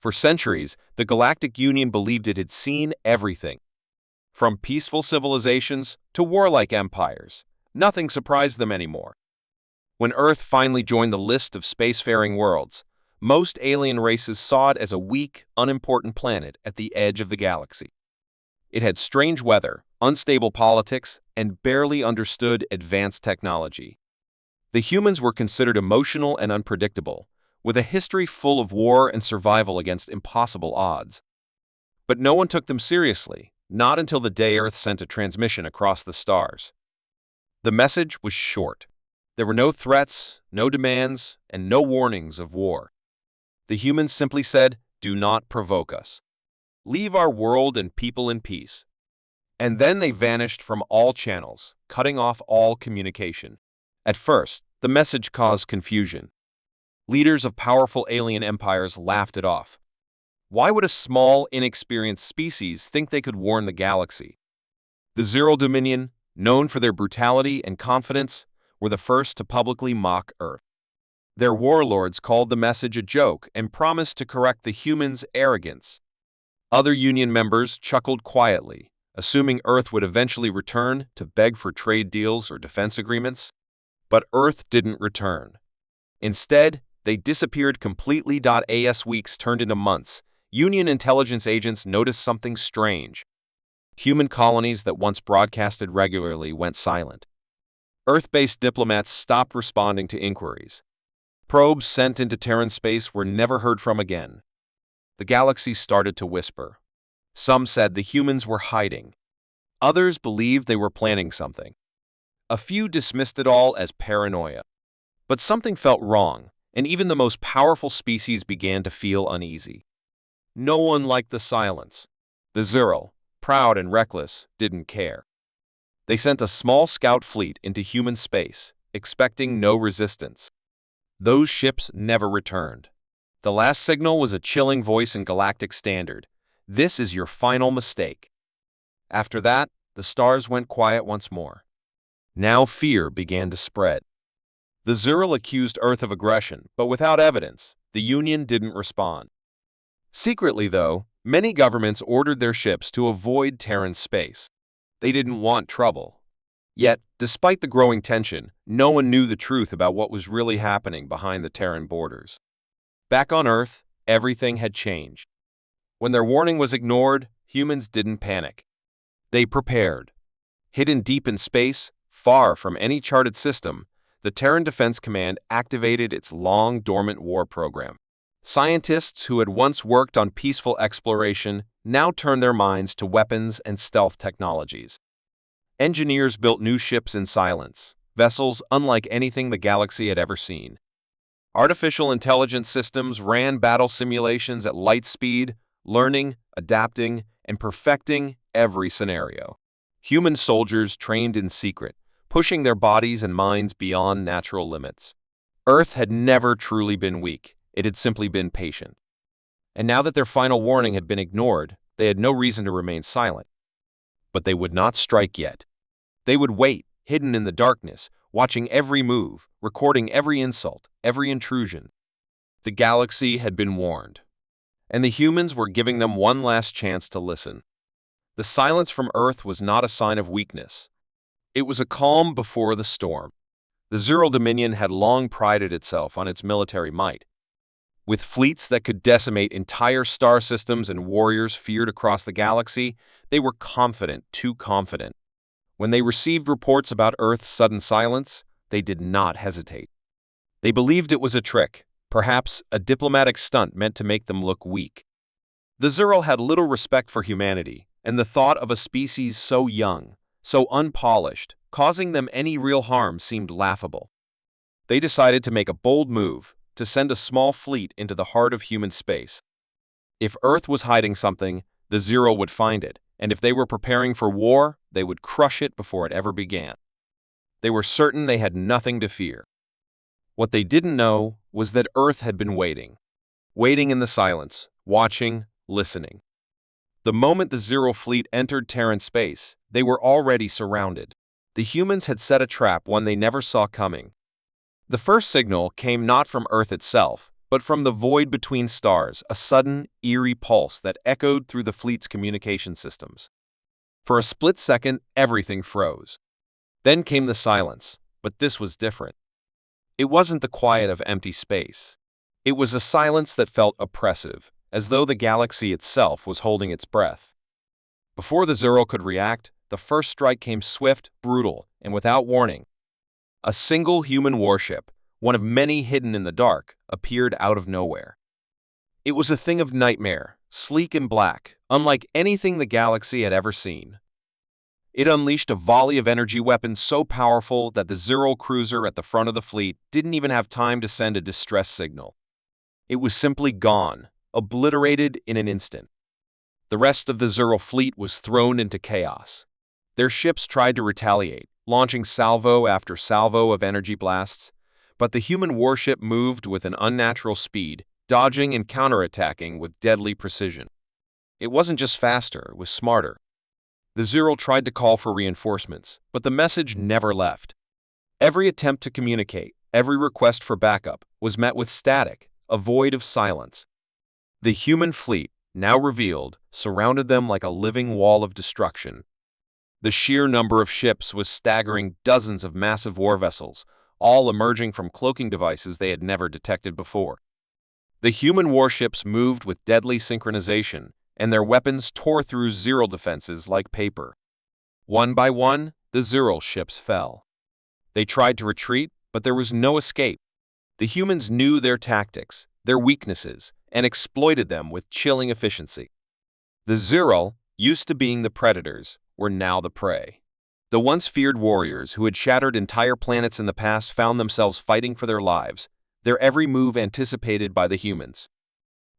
For centuries, the Galactic Union believed it had seen everything. From peaceful civilizations to warlike empires, nothing surprised them anymore. When Earth finally joined the list of spacefaring worlds, most alien races saw it as a weak, unimportant planet at the edge of the galaxy. It had strange weather, unstable politics, and barely understood advanced technology. The humans were considered emotional and unpredictable, with a history full of war and survival against impossible odds. But no one took them seriously, not until the day Earth sent a transmission across the stars. The message was short. There were no threats, no demands, and no warnings of war. The humans simply said, "Do not provoke us. Leave our world and people in peace." And then they vanished from all channels, cutting off all communication. At first, the message caused confusion. Leaders of powerful alien empires laughed it off. Why would a small, inexperienced species think they could warn the galaxy? The Zero Dominion, known for their brutality and confidence, were the first to publicly mock Earth. Their warlords called the message a joke and promised to correct the humans' arrogance. Other Union members chuckled quietly, assuming Earth would eventually return to beg for trade deals or defense agreements. But Earth didn't return. Instead, they disappeared completely. As weeks turned into months, Union intelligence agents noticed something strange. Human colonies that once broadcasted regularly went silent. Earth-based diplomats stopped responding to inquiries. Probes sent into Terran space were never heard from again. The galaxy started to whisper. Some said the humans were hiding. Others believed they were planning something. A few dismissed it all as paranoia. But something felt wrong, and even the most powerful species began to feel uneasy. No one liked the silence. The Zero, proud and reckless, didn't care. They sent a small scout fleet into human space, expecting no resistance. Those ships never returned. The last signal was a chilling voice in galactic standard. "This is your final mistake." After that, the stars went quiet once more. Now fear began to spread. The Zero accused Earth of aggression, but without evidence, the Union didn't respond. Secretly, though, many governments ordered their ships to avoid Terran space. They didn't want trouble. Yet, despite the growing tension, no one knew the truth about what was really happening behind the Terran borders. Back on Earth, everything had changed. When their warning was ignored, humans didn't panic. They prepared. Hidden deep in space, far from any charted system, the Terran Defense Command activated its long-dormant war program. Scientists who had once worked on peaceful exploration now turned their minds to weapons and stealth technologies. Engineers built new ships in silence, vessels unlike anything the galaxy had ever seen. Artificial intelligence systems ran battle simulations at light speed, learning, adapting, and perfecting every scenario. Human soldiers trained in secret, pushing their bodies and minds beyond natural limits. Earth had never truly been weak, it had simply been patient. And now that their final warning had been ignored, they had no reason to remain silent. But they would not strike yet. They would wait, hidden in the darkness, watching every move, recording every insult, every intrusion. The galaxy had been warned, and the humans were giving them one last chance to listen. The silence from Earth was not a sign of weakness. It was a calm before the storm. The Zero Dominion had long prided itself on its military might. With fleets that could decimate entire star systems and warriors feared across the galaxy, they were confident, too confident. When they received reports about Earth's sudden silence, they did not hesitate. They believed it was a trick, perhaps a diplomatic stunt meant to make them look weak. The Zero had little respect for humanity, and the thought of a species so young, so unpolished, causing them any real harm seemed laughable. They decided to make a bold move, to send a small fleet into the heart of human space. If Earth was hiding something, the Zero would find it, and if they were preparing for war, they would crush it before it ever began. They were certain they had nothing to fear. What they didn't know was that Earth had been waiting in the silence, watching, listening. The moment the Zero fleet entered Terran space, they were already surrounded. The humans had set a trap, one they never saw coming. The first signal came not from Earth itself, but from the void between stars, a sudden, eerie pulse that echoed through the fleet's communication systems. For a split second, everything froze. Then came the silence, but this was different. It wasn't the quiet of empty space. It was a silence that felt oppressive, as though the galaxy itself was holding its breath. Before the Zero could react, the first strike came swift, brutal, and without warning. A single human warship, one of many hidden in the dark, appeared out of nowhere. It was a thing of nightmare, sleek and black, unlike anything the galaxy had ever seen. It unleashed a volley of energy weapons so powerful that the Zero cruiser at the front of the fleet didn't even have time to send a distress signal. It was simply gone, obliterated in an instant. The rest of the Zero fleet was thrown into chaos. Their ships tried to retaliate, launching salvo after salvo of energy blasts, but the human warship moved with an unnatural speed, dodging and counterattacking with deadly precision. It wasn't just faster, it was smarter. The Zero tried to call for reinforcements, but the message never left. Every attempt to communicate, every request for backup, was met with static, a void of silence. The human fleet, now revealed, surrounded them like a living wall of destruction. The sheer number of ships was staggering, dozens of massive war vessels, all emerging from cloaking devices they had never detected before. The human warships moved with deadly synchronization, and their weapons tore through Zero defenses like paper. One by one, the Zero ships fell. They tried to retreat, but there was no escape. The humans knew their tactics, their weaknesses, and exploited them with chilling efficiency. The Zero, used to being the predators, were now the prey. The once feared warriors who had shattered entire planets in the past found themselves fighting for their lives, their every move anticipated by the humans.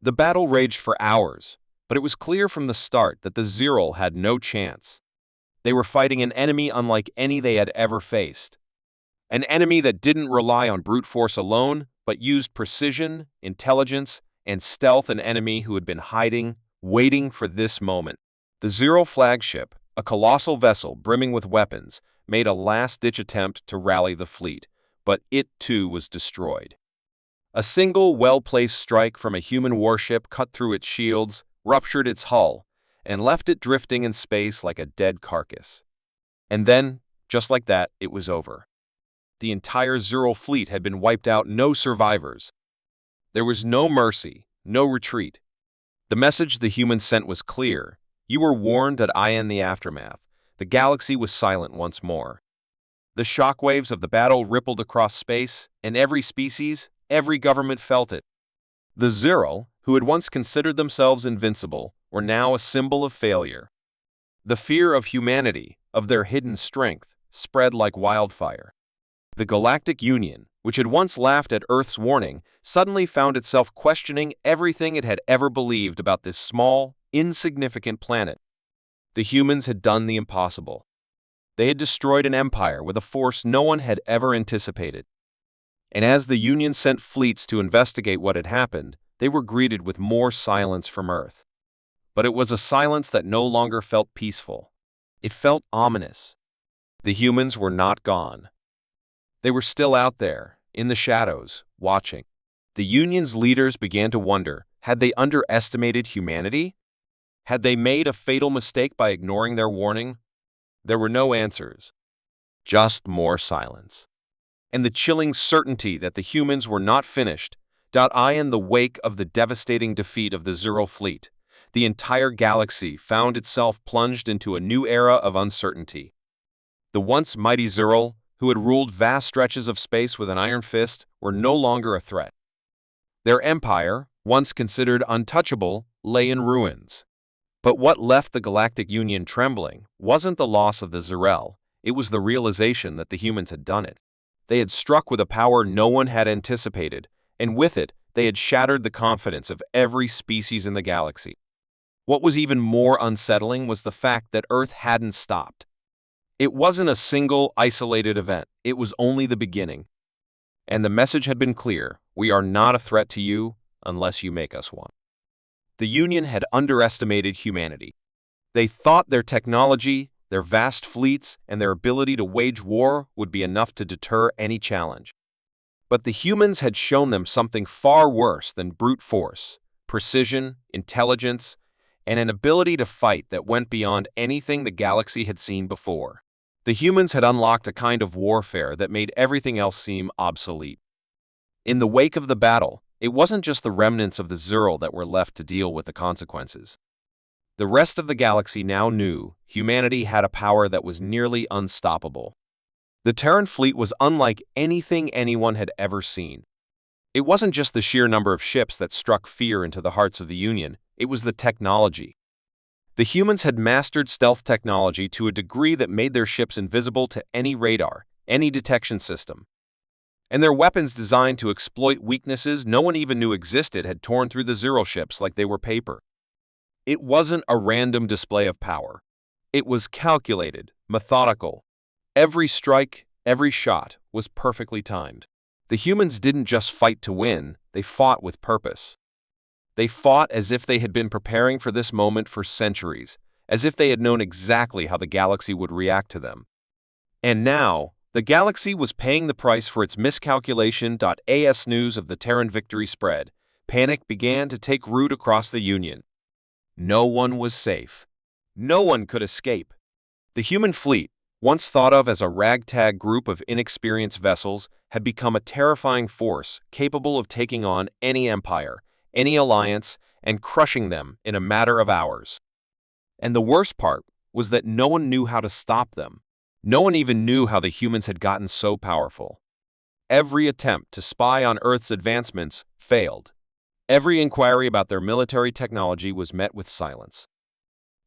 The battle raged for hours, but it was clear from the start that the Zero had no chance. They were fighting an enemy unlike any they had ever faced. An enemy that didn't rely on brute force alone, but used precision, intelligence, and stealth, an enemy who had been hiding, waiting for this moment. The Zero flagship, a colossal vessel brimming with weapons, made a last-ditch attempt to rally the fleet, but it too was destroyed. A single, well-placed strike from a human warship cut through its shields, ruptured its hull, and left it drifting in space like a dead carcass. And then, just like that, it was over. The entire Zero fleet had been wiped out, no survivors. There was no mercy, no retreat. The message the humans sent was clear. You were warned that I am the aftermath. The galaxy was silent once more. The shockwaves of the battle rippled across space, and every species, every government felt it. The Zero, who had once considered themselves invincible, were now a symbol of failure. The fear of humanity, of their hidden strength, spread like wildfire. The Galactic Union, which had once laughed at Earth's warning, suddenly found itself questioning everything it had ever believed about this small, insignificant planet. The humans had done the impossible. They had destroyed an empire with a force no one had ever anticipated. And as the Union sent fleets to investigate what had happened, they were greeted with more silence from Earth. But it was a silence that no longer felt peaceful. It felt ominous. The humans were not gone. They were still out there, in the shadows, watching. The Union's leaders began to wonder, had they underestimated humanity? Had they made a fatal mistake by ignoring their warning? There were no answers. Just more silence. And the chilling certainty that the humans were not finished. In the wake of the devastating defeat of the Zero fleet, the entire galaxy found itself plunged into a new era of uncertainty. The once mighty Zero, who had ruled vast stretches of space with an iron fist, were no longer a threat. Their empire, once considered untouchable, lay in ruins. But what left the Galactic Union trembling wasn't the loss of the Zero, it was the realization that the humans had done it. They had struck with a power no one had anticipated, and with it, they had shattered the confidence of every species in the galaxy. What was even more unsettling was the fact that Earth hadn't stopped. It wasn't a single, isolated event. It was only the beginning. And the message had been clear. We are not a threat to you unless you make us one. The Union had underestimated humanity. They thought their technology, their vast fleets, and their ability to wage war would be enough to deter any challenge. But the humans had shown them something far worse than brute force: precision, intelligence, and an ability to fight that went beyond anything the galaxy had seen before. The humans had unlocked a kind of warfare that made everything else seem obsolete. In the wake of the battle, it wasn't just the remnants of the Zerl that were left to deal with the consequences. The rest of the galaxy now knew humanity had a power that was nearly unstoppable. The Terran fleet was unlike anything anyone had ever seen. It wasn't just the sheer number of ships that struck fear into the hearts of the Union, it was the technology. The humans had mastered stealth technology to a degree that made their ships invisible to any radar, any detection system. And their weapons designed to exploit weaknesses no one even knew existed had torn through the Zerl ships like they were paper. It wasn't a random display of power. It was calculated, methodical. Every strike, every shot was perfectly timed. The humans didn't just fight to win, they fought with purpose. They fought as if they had been preparing for this moment for centuries, as if they had known exactly how the galaxy would react to them. And now, the galaxy was paying the price for its miscalculation. As news of the Terran victory spread, panic began to take root across the Union. No one was safe. No one could escape. The human fleet, once thought of as a ragtag group of inexperienced vessels, had become a terrifying force capable of taking on any empire, any alliance, and crushing them in a matter of hours. And the worst part was that no one knew how to stop them. No one even knew how the humans had gotten so powerful. Every attempt to spy on Earth's advancements failed. Every inquiry about their military technology was met with silence.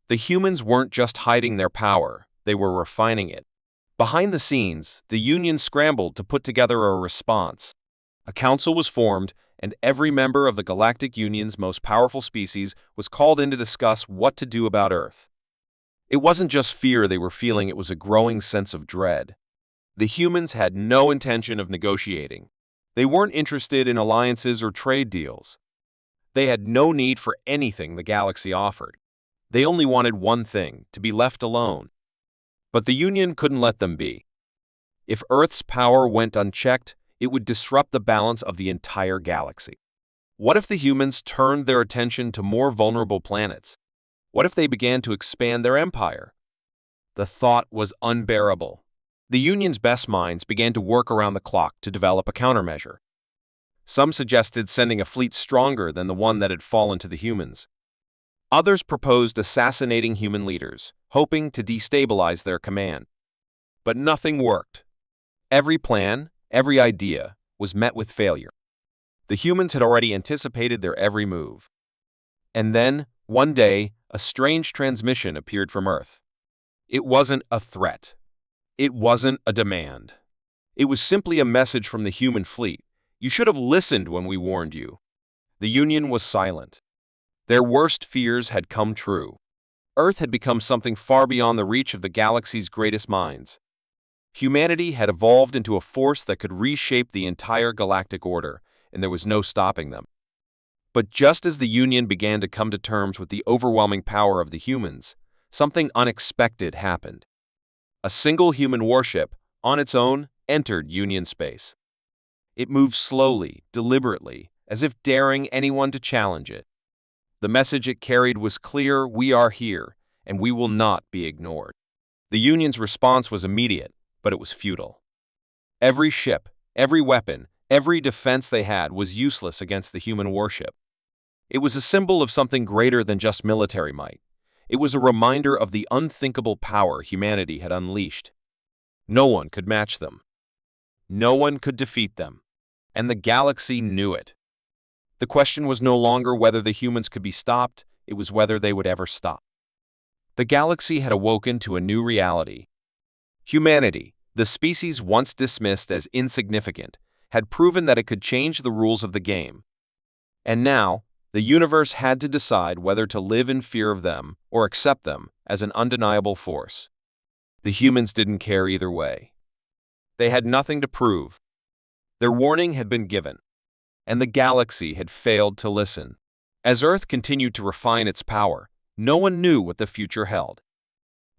The humans weren't just hiding their power, they were refining it. Behind the scenes, the Union scrambled to put together a response. A council was formed, and every member of the Galactic Union's most powerful species was called in to discuss what to do about Earth. It wasn't just fear they were feeling, it was a growing sense of dread. The humans had no intention of negotiating. They weren't interested in alliances or trade deals. They had no need for anything the galaxy offered. They only wanted one thing: to be left alone. But the Union couldn't let them be. If Earth's power went unchecked, it would disrupt the balance of the entire galaxy. What if the humans turned their attention to more vulnerable planets? What if they began to expand their empire? The thought was unbearable. The Union's best minds began to work around the clock to develop a countermeasure. Some suggested sending a fleet stronger than the one that had fallen to the humans. Others proposed assassinating human leaders, hoping to destabilize their command. But nothing worked. Every plan, every idea, was met with failure. The humans had already anticipated their every move. And then, one day, a strange transmission appeared from Earth. It wasn't a threat. It wasn't a demand. It was simply a message from the human fleet. You should have listened when we warned you. The Union was silent. Their worst fears had come true. Earth had become something far beyond the reach of the galaxy's greatest minds. Humanity had evolved into a force that could reshape the entire galactic order, and there was no stopping them. But just as the Union began to come to terms with the overwhelming power of the humans, something unexpected happened. A single human warship, on its own, entered Union space. It moved slowly, deliberately, as if daring anyone to challenge it. The message it carried was clear: we are here, and we will not be ignored. The Union's response was immediate, but it was futile. Every ship, every weapon, every defense they had was useless against the human warship. It was a symbol of something greater than just military might. It was a reminder of the unthinkable power humanity had unleashed. No one could match them. No one could defeat them. And the galaxy knew it. The question was no longer whether the humans could be stopped, it was whether they would ever stop. The galaxy had awoken to a new reality. Humanity, the species once dismissed as insignificant, had proven that it could change the rules of the game. And now, the universe had to decide whether to live in fear of them or accept them as an undeniable force. The humans didn't care either way. They had nothing to prove. Their warning had been given, and the galaxy had failed to listen. As Earth continued to refine its power, no one knew what the future held.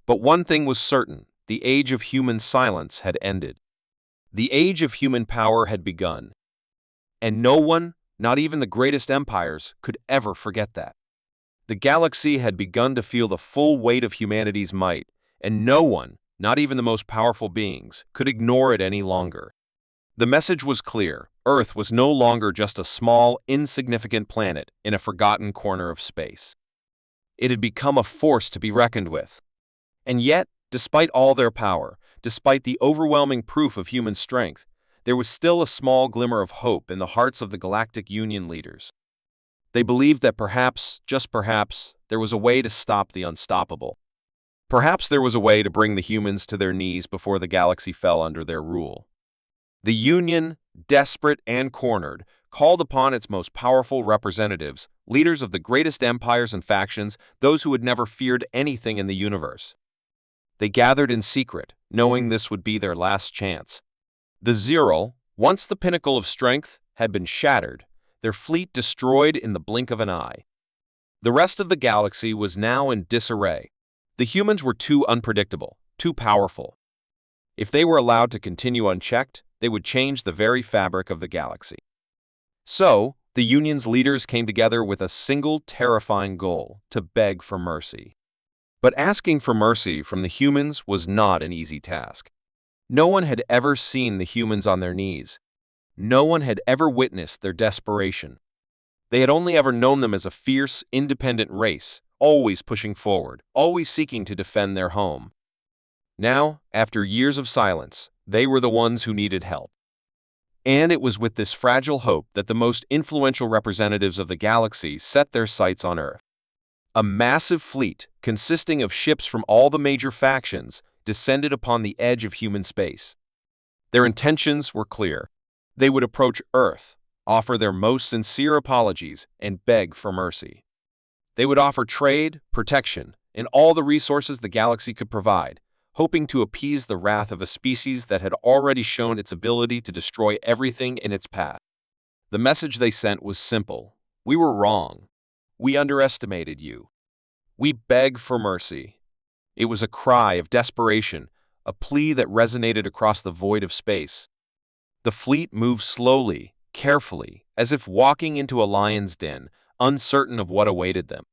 But one thing was certain: the age of human silence had ended. The age of human power had begun, and no one, not even the greatest empires, could ever forget that. The galaxy had begun to feel the full weight of humanity's might, and no one, not even the most powerful beings, could ignore it any longer. The message was clear. Earth was no longer just a small, insignificant planet in a forgotten corner of space. It had become a force to be reckoned with. And yet, despite all their power, despite the overwhelming proof of human strength, there was still a small glimmer of hope in the hearts of the Galactic Union leaders. They believed that perhaps, just perhaps, there was a way to stop the unstoppable. Perhaps there was a way to bring the humans to their knees before the galaxy fell under their rule. The Union, desperate and cornered, called upon its most powerful representatives, leaders of the greatest empires and factions, those who had never feared anything in the universe. They gathered in secret, knowing this would be their last chance. The Zirl, once the pinnacle of strength, had been shattered, their fleet destroyed in the blink of an eye. The rest of the galaxy was now in disarray. The humans were too unpredictable, too powerful. If they were allowed to continue unchecked, they would change the very fabric of the galaxy. So, the Union's leaders came together with a single terrifying goal: to beg for mercy. But asking for mercy from the humans was not an easy task. No one had ever seen the humans on their knees. No one had ever witnessed their desperation. They had only ever known them as a fierce, independent race, always pushing forward, always seeking to defend their home. Now, after years of silence, they were the ones who needed help. And it was with this fragile hope that the most influential representatives of the galaxy set their sights on Earth. A massive fleet, consisting of ships from all the major factions, descended upon the edge of human space. Their intentions were clear. They would approach Earth, offer their most sincere apologies, and beg for mercy. They would offer trade, protection, and all the resources the galaxy could provide, hoping to appease the wrath of a species that had already shown its ability to destroy everything in its path. The message they sent was simple: we were wrong. We underestimated you. We beg for mercy. It was a cry of desperation, a plea that resonated across the void of space. The fleet moved slowly, carefully, as if walking into a lion's den, uncertain of what awaited them.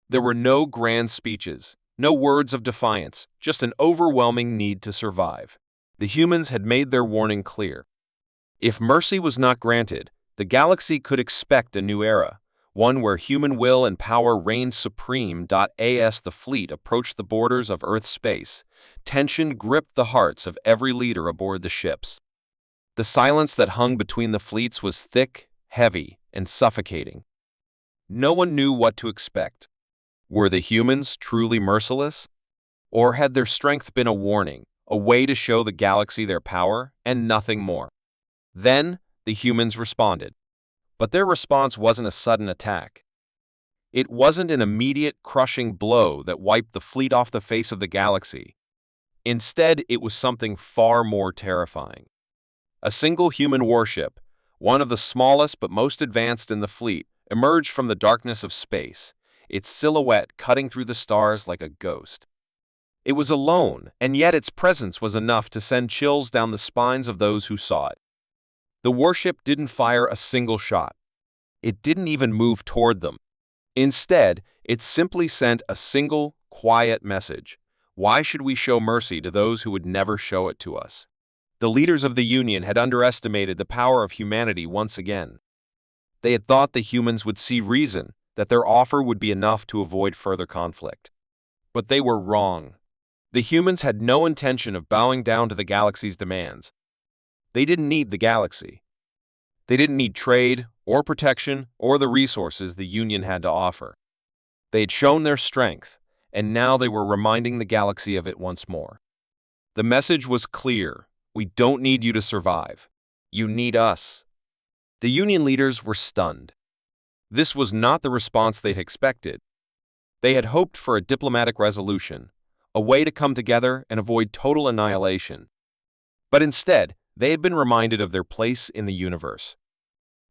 There were no grand speeches, no words of defiance, just an overwhelming need to survive. The humans had made their warning clear. If mercy was not granted, the galaxy could expect a new era, one where human will and power reigned supreme. As the fleet approached the borders of Earth's space, tension gripped the hearts of every leader aboard the ships. The silence that hung between the fleets was thick, heavy, and suffocating. No one knew what to expect. Were the humans truly merciless? Or had their strength been a warning, a way to show the galaxy their power, and nothing more? Then, the humans responded. But their response wasn't a sudden attack. It wasn't an immediate, crushing blow that wiped the fleet off the face of the galaxy. Instead, it was something far more terrifying. A single human warship, one of the smallest but most advanced in the fleet, emerged from the darkness of space, its silhouette cutting through the stars like a ghost. It was alone, and yet its presence was enough to send chills down the spines of those who saw it. The warship didn't fire a single shot. It didn't even move toward them. Instead, it simply sent a single, quiet message: why should we show mercy to those who would never show it to us? The leaders of the Union had underestimated the power of humanity once again. They had thought the humans would see reason, that their offer would be enough to avoid further conflict. But they were wrong. The humans had no intention of bowing down to the galaxy's demands. They didn't need the galaxy. They didn't need trade, or protection, or the resources the Union had to offer. They had shown their strength, and now they were reminding the galaxy of it once more. The message was clear: we don't need you to survive. You need us. The Union leaders were stunned. This was not the response they'd expected. They had hoped for a diplomatic resolution, a way to come together and avoid total annihilation. But instead, they had been reminded of their place in the universe.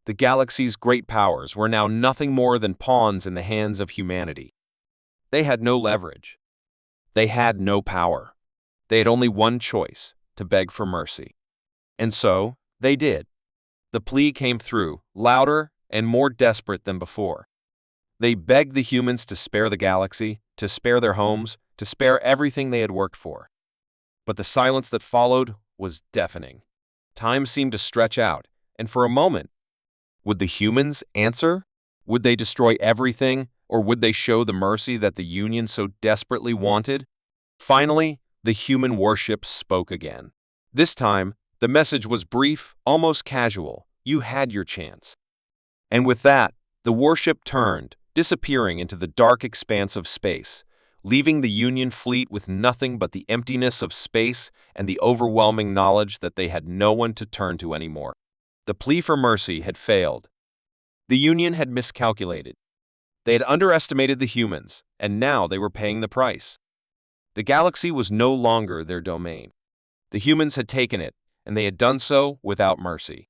The galaxy's great powers were now nothing more than pawns in the hands of humanity. They had no leverage. They had no power. They had only one choice: to beg for mercy. And so, they did. The plea came through, louder and more desperate than before. They begged the humans to spare the galaxy, to spare their homes, to spare everything they had worked for. But the silence that followed was deafening. Time seemed to stretch out, and for a moment, would the humans answer? Would they destroy everything, or would they show the mercy that the Union so desperately wanted? Finally, the human warship spoke again. This time, the message was brief, almost casual. You had your chance. And with that, the warship turned, disappearing into the dark expanse of space, leaving the Union fleet with nothing but the emptiness of space and the overwhelming knowledge that they had no one to turn to anymore. The plea for mercy had failed. The Union had miscalculated. They had underestimated the humans, and now they were paying the price. The galaxy was no longer their domain. The humans had taken it, and they had done so without mercy.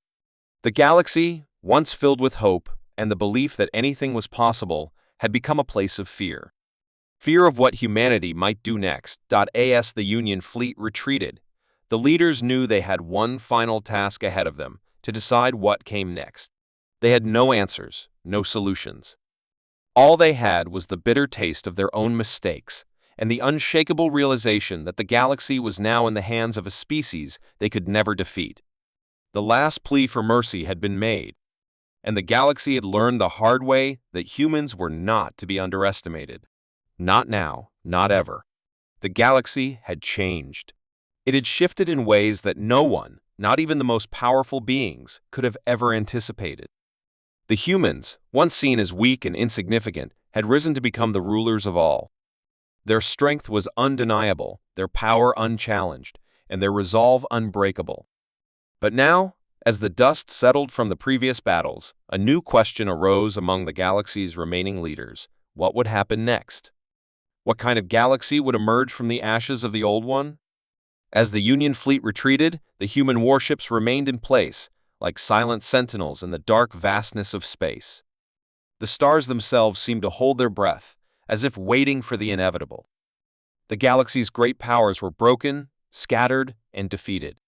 The galaxy, once filled with hope and the belief that anything was possible, had become a place of fear. Fear of what humanity might do next. As the Union fleet retreated, the leaders knew they had one final task ahead of them, to decide what came next. They had no answers, no solutions. All they had was the bitter taste of their own mistakes, and the unshakable realization that the galaxy was now in the hands of a species they could never defeat. The last plea for mercy had been made, and the galaxy had learned the hard way that humans were not to be underestimated. Not now, not ever. The galaxy had changed. It had shifted in ways that no one, not even the most powerful beings, could have ever anticipated. The humans, once seen as weak and insignificant, had risen to become the rulers of all. Their strength was undeniable, their power unchallenged, and their resolve unbreakable. But now, as the dust settled from the previous battles, a new question arose among the galaxy's remaining leaders. What would happen next? What kind of galaxy would emerge from the ashes of the old one? As the Union fleet retreated, the human warships remained in place, like silent sentinels in the dark vastness of space. The stars themselves seemed to hold their breath, as if waiting for the inevitable. The galaxy's great powers were broken, scattered, and defeated.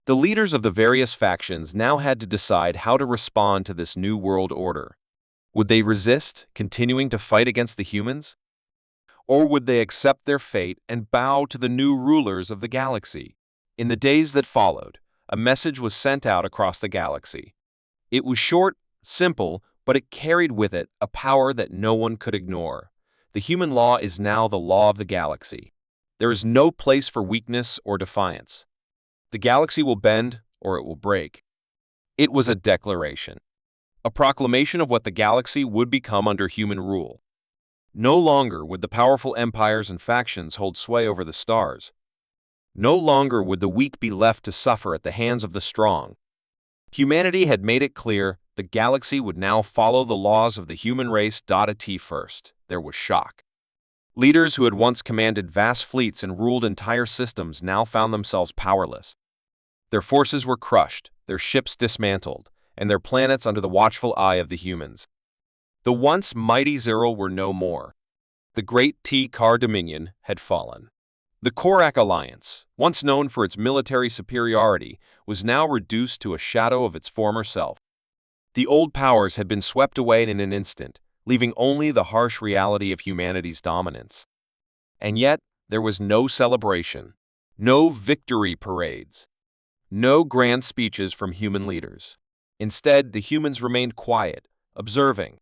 The leaders of the various factions now had to decide how to respond to this new world order. Would they resist, continuing to fight against the humans? Or would they accept their fate and bow to the new rulers of the galaxy? In the days that followed, a message was sent out across the galaxy. It was short, simple, but it carried with it a power that no one could ignore. The human law is now the law of the galaxy. There is no place for weakness or defiance. The galaxy will bend, or it will break. It was a declaration, a proclamation of what the galaxy would become under human rule. No longer would the powerful empires and factions hold sway over the stars. No longer would the weak be left to suffer at the hands of the strong. Humanity had made it clear the galaxy would now follow the laws of the human race. At first, there was shock. Leaders who had once commanded vast fleets and ruled entire systems now found themselves powerless. Their forces were crushed, their ships dismantled, and their planets under the watchful eye of the humans. The once mighty Zeril were no more. The great T-Car Dominion had fallen. The Korak Alliance, once known for its military superiority, was now reduced to a shadow of its former self. The old powers had been swept away in an instant, leaving only the harsh reality of humanity's dominance. And yet, there was no celebration, no victory parades, no grand speeches from human leaders. Instead, the humans remained quiet, observing.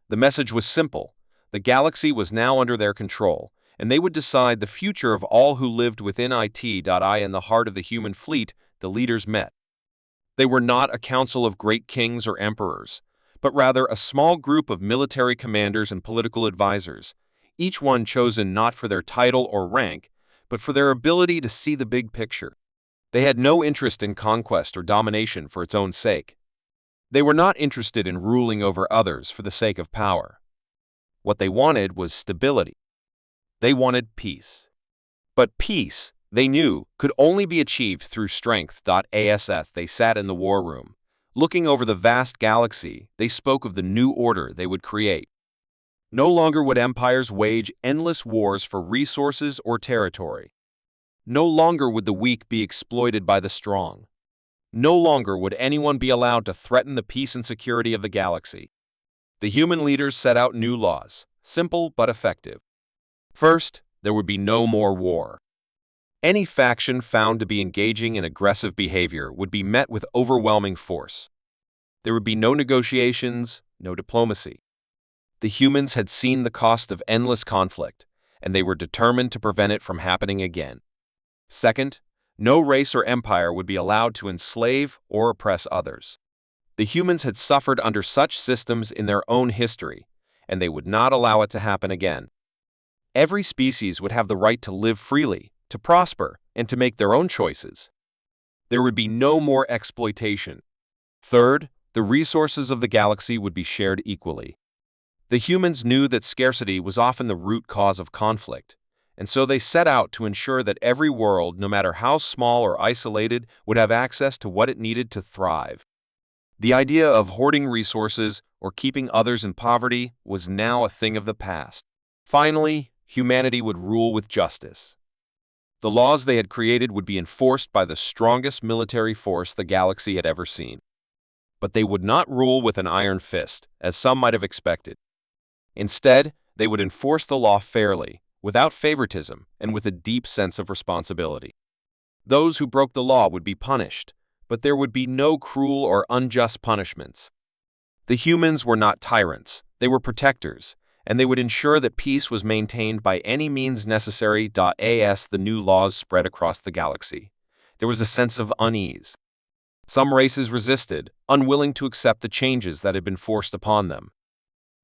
The message was simple. The galaxy was now under their control, and they would decide the future of all who lived within it. In the heart of the human fleet, the leaders met. They were not a council of great kings or emperors, but rather a small group of military commanders and political advisors, each one chosen not for their title or rank, but for their ability to see the big picture. They had no interest in conquest or domination for its own sake. They were not interested in ruling over others for the sake of power. What they wanted was stability. They wanted peace. But peace, they knew, could only be achieved through strength. As they sat in the war room, looking over the vast galaxy, they spoke of the new order they would create. No longer would empires wage endless wars for resources or territory. No longer would the weak be exploited by the strong. No longer would anyone be allowed to threaten the peace and security of the galaxy. The human leaders set out new laws, simple but effective. First, there would be no more war. Any faction found to be engaging in aggressive behavior would be met with overwhelming force. There would be no negotiations, no diplomacy. The humans had seen the cost of endless conflict, and they were determined to prevent it from happening again. Second, no race or empire would be allowed to enslave or oppress others. The humans had suffered under such systems in their own history, and they would not allow it to happen again. Every species would have the right to live freely, to prosper, and to make their own choices. There would be no more exploitation. Third, the resources of the galaxy would be shared equally. The humans knew that scarcity was often the root cause of conflict, and so they set out to ensure that every world, no matter how small or isolated, would have access to what it needed to thrive. The idea of hoarding resources or keeping others in poverty was now a thing of the past. Finally, humanity would rule with justice. The laws they had created would be enforced by the strongest military force the galaxy had ever seen. But they would not rule with an iron fist, as some might have expected. Instead, they would enforce the law fairly, without favoritism, and with a deep sense of responsibility. Those who broke the law would be punished, but there would be no cruel or unjust punishments. The humans were not tyrants, they were protectors, and they would ensure that peace was maintained by any means necessary. As the new laws spread across the galaxy, there was a sense of unease. Some races resisted, unwilling to accept the changes that had been forced upon them.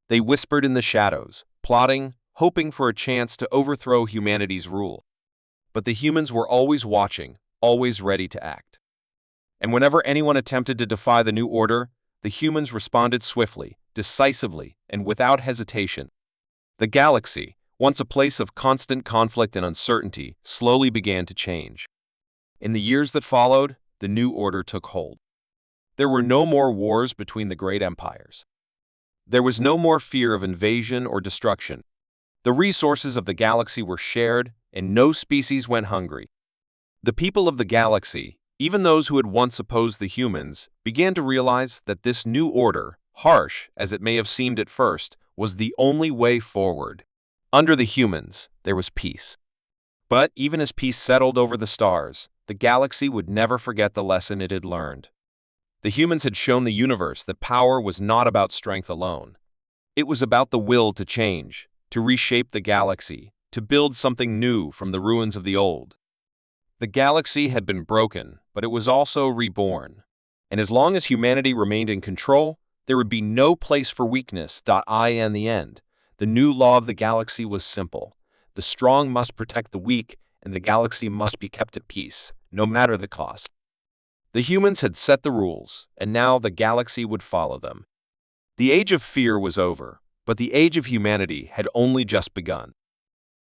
They whispered in the shadows, plotting, hoping for a chance to overthrow humanity's rule. But the humans were always watching, always ready to act. And whenever anyone attempted to defy the new order, the humans responded swiftly, decisively, and without hesitation. The galaxy, once a place of constant conflict and uncertainty, slowly began to change. In the years that followed, the new order took hold. There were no more wars between the great empires. There was no more fear of invasion or destruction. The resources of the galaxy were shared, and no species went hungry. The people of the galaxy, even those who had once opposed the humans, began to realize that this new order, harsh as it may have seemed at first, was the only way forward. Under the humans, there was peace. But even as peace settled over the stars, the galaxy would never forget the lesson it had learned. The humans had shown the universe that power was not about strength alone. It was about the will to change, to reshape the galaxy, to build something new from the ruins of the old. The galaxy had been broken, but it was also reborn. And as long as humanity remained in control, there would be no place for weakness. In the end, the new law of the galaxy was simple. The strong must protect the weak, and the galaxy must be kept at peace, no matter the cost. The humans had set the rules, and now the galaxy would follow them. The age of fear was over, but the age of humanity had only just begun.